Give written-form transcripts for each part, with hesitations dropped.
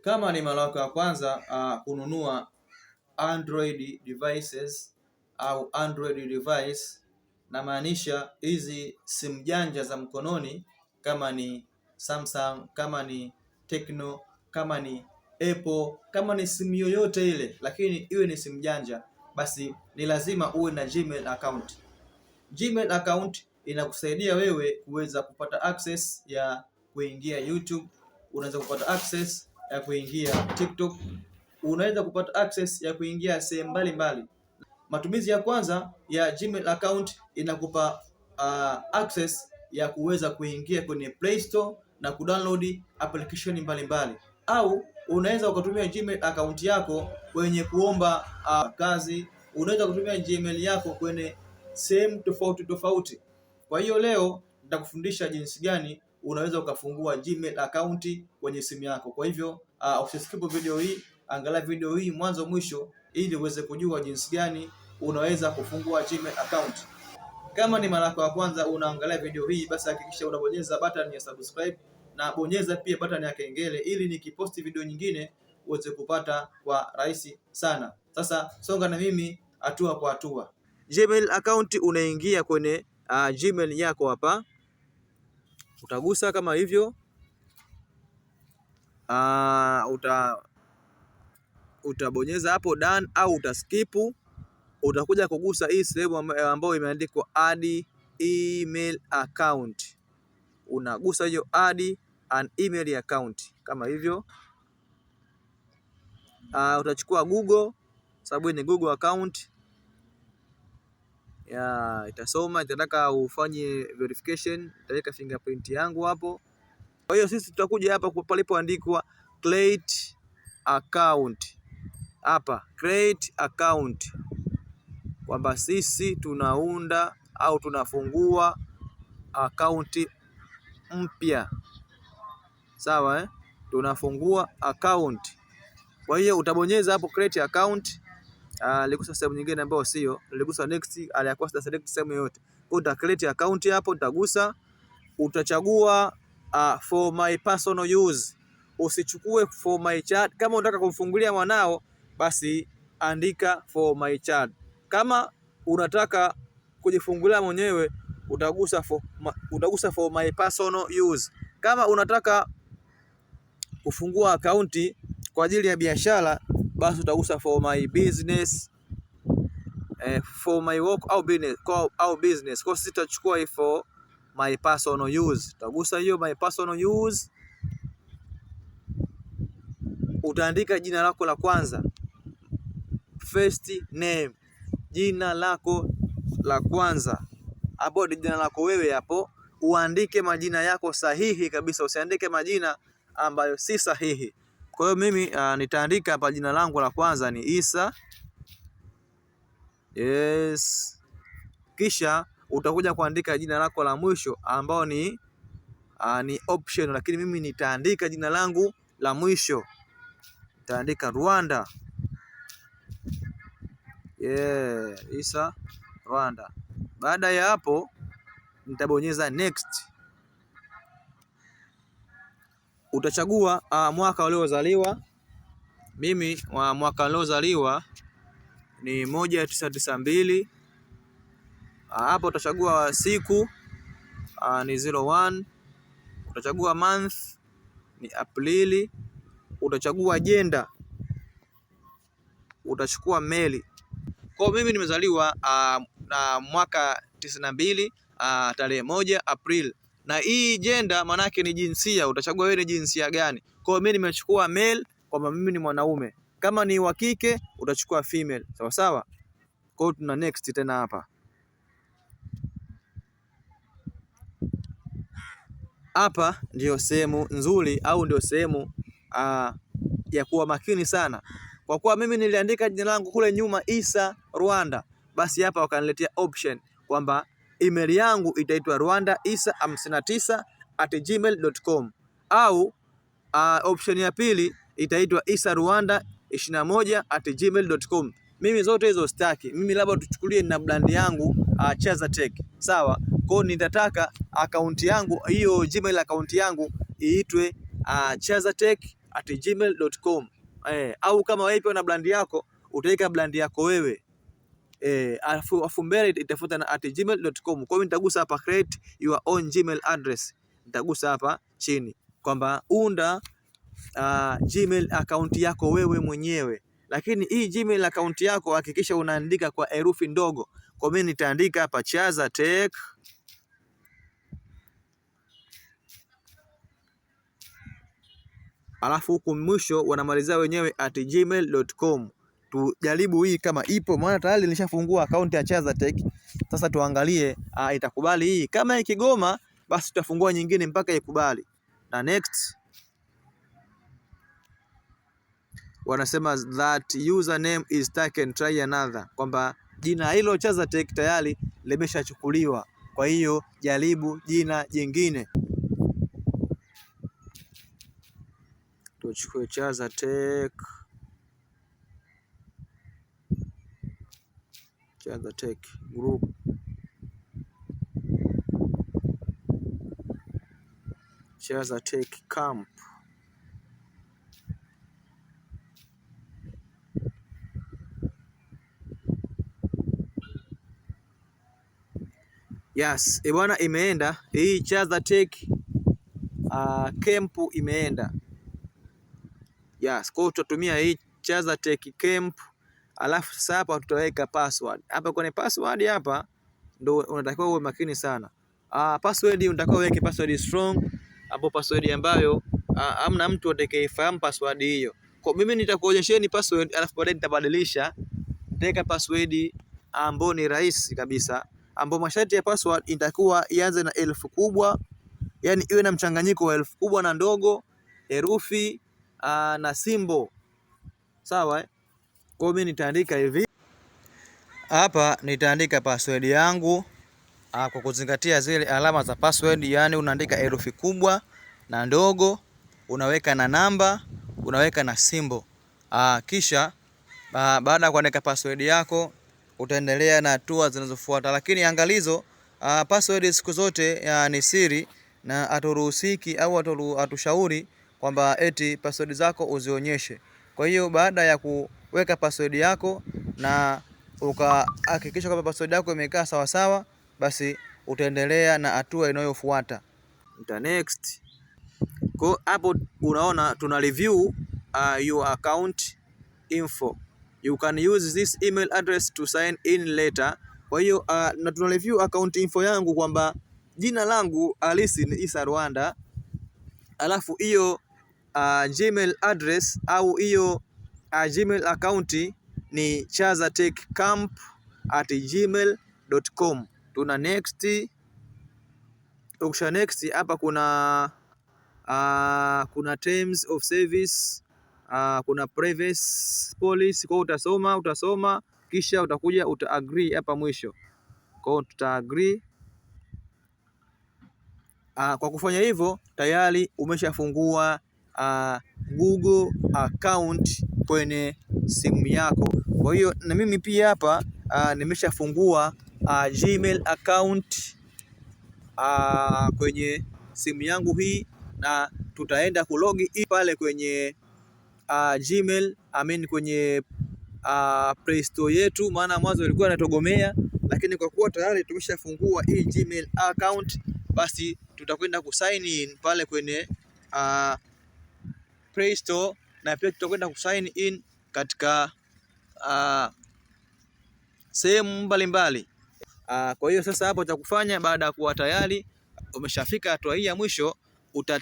Kama ni mara yako ya kwanza kununua Android devices au Android device, na maanisha hizi simu janja za mkononi, kama ni Samsung, kama ni Tecno, kama ni Apple, kama ni simu yoyote ile, lakini iwe ni simu janja, basi ni lazima uwe na Gmail account. Gmail account inakusaidia wewe kuweza kupata access ya kuingia YouTube, unaweza kupata access ya kuingia TikTok, unaweza kupata access ya kuingia sehemu mbalimbali. Matumizi ya kwanza ya Gmail account inakupa access ya kuweza kuingia kwenye Play Store na kudownload application mbalimbali, au unaweza ukatumia Gmail account yako kwenye kuomba kazi, unaweza kutumia Gmail yako kwenye sehemu tofauti tofauti. Kwa hiyo leo nitakufundisha jinsi gani unaweza ukafungua Gmail account kwenye simu yako. Kwa hivyo usiskip video hii, angalia video hii mwanzo mwisho ili uweze kujua jinsi gani unaweza kufungua Gmail account. Kama ni mara ya kwanza unaangalia video hii, basi hakikisha unabonyeza button ya subscribe na bonyeza pia button ya kengele ili nikiposti video nyingine uweze kupata kwa rahisi sana. Sasa songa na mimi hatua kwa hatua. Gmail account, unaingia kwenye Gmail yako hapa, utagusa kama hivyo, utabonyeza hapo done au utaskipu. Utakuja kugusa hii sehemu ambayo imeandikwa add email account. Unagusa hiyo add an email account kama hivyo. Utachukua Google sababu ni Google account. Itasoma, itataka ufanye verification, itaweka fingerprint yangu hapo. Kwa hiyo sisi tutakuja hapa palipoandikwa create account. Hapa create account, kwamba sisi tunaunda au tunafungua akaunti mpya. Sawa tunafungua account. Kwa hiyo utabonyeza hapo create account. Niligusa sehemu nyingine ambayo sio, niligusa next, aliyakuwa sasa select sehemu yote. Kwa uta create account hapo, utagusa, utachagua for my personal use. Usichukue for my child. Kama unataka kumfungulia mwanao, basi andika for my child. Kama unataka kujifungulia mwenyewe, utagusa for my personal use. Kama unataka kufungua akaunti kwa ajili ya biashara, basi utagusa for my business, for my work au business. Kwa sisi tutachukua hii for my personal use. Utagusa hiyo my personal use. Utaandika jina lako la kwanza, first name, jina lako la kwanza. Hapo ni jina lako wewe hapo. Uandike majina yako sahihi kabisa, usiandike majina ambayo si sahihi. Kwa hiyo mimi nitaandika hapa jina langu la kwanza ni Isa. Yes. Kisha utakuja kuandika jina lako la mwisho ambao ni option, lakini mimi nitaandika jina langu la mwisho. Nitaandika Rwanda. Isa Rwanda. Baada ya hapo nitabonyeza next. Utachagua mwaka uliozaliwa. Mimi mwaka uliozaliwa ni 1992. Hapo utachagua siku ni 01. Utachagua month ni Aprili. Utachagua gender, utachukua male. Kwa mimi nimezaliwa na mwaka 92 tarehe 1 April. Na hii gender manake ni jinsia, utachagua wewe ni jinsia gani. Kwa mimi nimechukua male kwamba mimi ni mwanaume. Kama ni wa kike utachukua female. Sawa sawa? Kwa hiyo tuna next tena hapa. Hapa ndio sehemu nzuri au ndio sehemu ya kuwa makini sana. Kwa kuwa mimi niliandika jina langu kule nyuma Isa Rwanda, basi hapa wakaniletea option kwamba email yangu itaitwa rwandaisa59@gmail.com au option ya pili itaitwa isarwanda21@gmail.com. Mimi zote hizo sitaki. Mimi labda tuchukulie na brand yangu Chazatech. Sawa? Kwa hiyo nitataka akaunti yangu hiyo Gmail account yangu iitwe Chazatech @gmail.com. Au kama wewe una brand yako utaweka brand yako wewe, afu mbele itafuta na @gmail.com. Kwa hiyo nitagusa hapa create your own Gmail address, nitagusa hapa chini kwamba unda Gmail account yako wewe mwenyewe, lakini hii Gmail account yako hakikisha unaandika kwa herufi ndogo. Kwa mimi nitaandika hapa Chaza Tech, alafu huku mwisho wanamalizia wenyewe @gmail.com. Tujaribu hii kama ipo, maana tayari nilishafungua account ya Chaza Tech. Sasa tuangalie itakubali hii. Kama ikigoma basi tutafungua nyingine mpaka ikubali. Na next wanasema that username is taken, try another, kwamba jina hilo Chaza Tech tayari limeshachukuliwa, kwa hiyo jaribu jina jingine. Tuchukue Chaza Tech, Chaza Tech Group, Chaza Tech Camp. Yes, bwana, imeenda hii Chaza Tech Camp imeenda. Yes, kwa hiyo tutatumia hii Chaza Tech Camp, alafu sasa hapa tutaweka password. Hapa kwenye password hapa ndo unatakiwa uwe makini sana. Password unatakiwa uweke password strong, hapo password ambayo hamna mtu atakayefahamu password hiyo. Kwa mimi nitakuonyesheni password, alafu baadaye nitabadilisha, nitaweka password ambayo ni rahisi kabisa, ambapo masharti ya password itakuwa ianze na herufi kubwa, yani iwe na mchanganyiko wa herufi kubwa na ndogo, herufi na symbol. Sawa. Kwa mimi nitaandika hivi hapa, nitaandika password yangu kwa kuzingatia zile alama za password, yani unaandika herufi kubwa na ndogo, unaweka na namba, unaweka na symbol. Kisha baada ya kuandika password yako utaendelea na hatua zinazofuata, lakini angalizo, password siku zote ni siri na haturuhusiki au hatushauri kwamba eti password zako uzionyeshe. Kwa hiyo baada ya kuweka password yako na ukahakikisha kwamba password yako imekaa sawa sawa, basi utaendelea na hatua inayofuata. Next. Kwa hapo unaona tuna review your account info. You can use this email address to sign in later. Kwa hiyo na tuna review account info yangu kwamba jina langu halisi ni Issa Rwanda, alafu hiyo Gmail address au hiyo Gmail account ni chazatechcamp@gmail.com. Tuna next. Ukisha next hapa kuna terms of service, kuna privacy policy. Kwa utasoma kisha utakuja agree hapa mwisho. Kwa hiyo tuta agree. Kwa kufanya hivyo tayari umeshafungua Google account kwenye simu yako. Kwa hiyo na mimi pia hapa nimeshafungua Gmail account kwenye simu yangu hii, na tutaenda kulogi pale kwenye Gmail, kwenye Play Store yetu, maana mwanzo ilikuwa inatogomea, lakini kwa kuwa tayari tumeshafungua hii Gmail account, basi tutakwenda kusign in pale kwenye Play Store, na pia tutakwenda kusign in katika sehemu mbalimbali. Kwa hiyo sasa hapo cha kufanya baada ya kuwa tayari umeshafika hatua hii ya mwisho,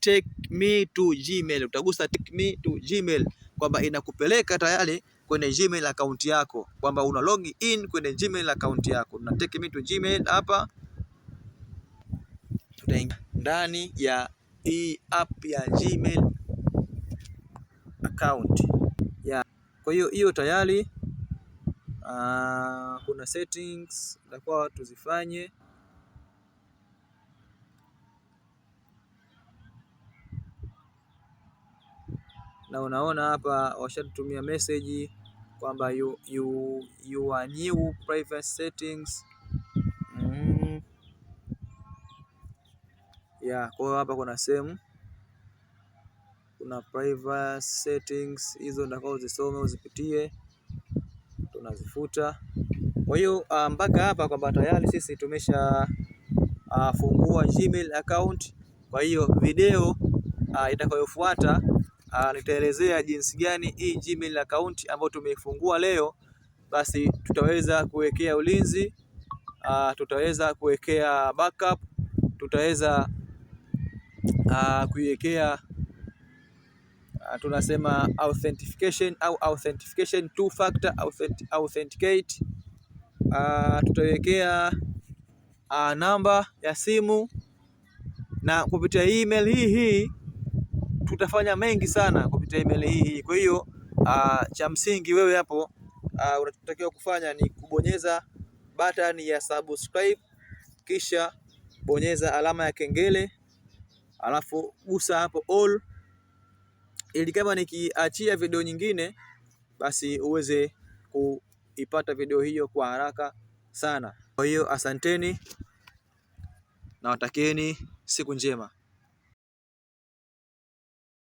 take me to Gmail. Utagusa take me to Gmail kwamba inakupeleka tayari kwenye Gmail account yako, kwamba una log in kwenye Gmail account yako. Na take me to Gmail hapa, tutaingia ndani ya hii app ya Gmail account ya. Kwa hiyo hiyo tayari kuna settings takuwa tuzifanye, na unaona hapa washatutumia message kwamba your new privacy settings. Kwa hiyo hapa kuna kuna privacy settings, hizo ndakao uzisome uzipitie, tunazifuta. Kwa hiyo mpaka hapa kwamba tayari sisi tumesha fungua Gmail account. Kwa hiyo video itakayofuata nitaelezea jinsi gani hii Gmail account ambayo tumeifungua leo, basi tutaweza kuwekea ulinzi, tutaweza kuwekea backup, tutaweza kuiwekea tunasema authentication au authentication two factor authenticate, tutawekea namba ya simu, na kupitia email hii tutafanya mengi sana kupitia email hii. Kwa hiyo cha msingi wewe hapo unachotakiwa kufanya ni kubonyeza button ya subscribe, kisha bonyeza alama ya kengele, alafu gusa hapo all, ili kama nikiachia video nyingine basi uweze kuipata video hiyo kwa haraka sana. Kwa hiyo asanteni na watakieni siku njema.